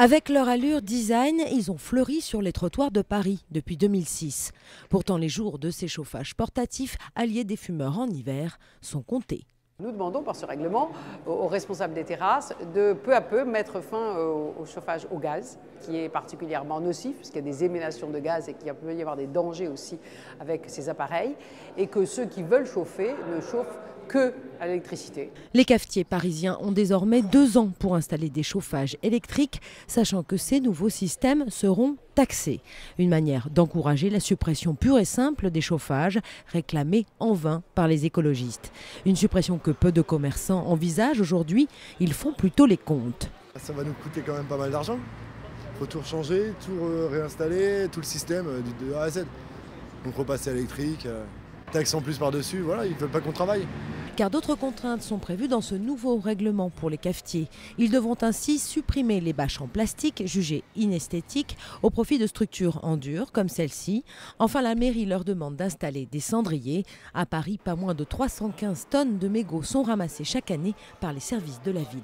Avec leur allure design, ils ont fleuri sur les trottoirs de Paris depuis 2006. Pourtant, les jours de ces chauffages portatifs, alliés des fumeurs en hiver, sont comptés. Nous demandons par ce règlement aux responsables des terrasses de peu à peu mettre fin au chauffage au gaz, qui est particulièrement nocif, parce qu'il y a des émanations de gaz et qu'il peut y avoir des dangers aussi avec ces appareils, et que ceux qui veulent chauffer ne chauffent que à l'électricité. Les cafetiers parisiens ont désormais 2 ans pour installer des chauffages électriques, sachant que ces nouveaux systèmes seront taxés. Une manière d'encourager la suppression pure et simple des chauffages, réclamée en vain par les écologistes. Une suppression que peu de commerçants envisagent aujourd'hui, ils font plutôt les comptes. Ça va nous coûter quand même pas mal d'argent. Il faut tout changer, tout réinstaller, tout le système de A à Z. Donc repasser à l'électrique, taxe en plus par-dessus, voilà, ils ne veulent pas qu'on travaille. Car d'autres contraintes sont prévues dans ce nouveau règlement pour les cafetiers. Ils devront ainsi supprimer les bâches en plastique jugées inesthétiques au profit de structures en dur comme celle-ci. Enfin, la mairie leur demande d'installer des cendriers. À Paris, pas moins de 315 tonnes de mégots sont ramassées chaque année par les services de la ville.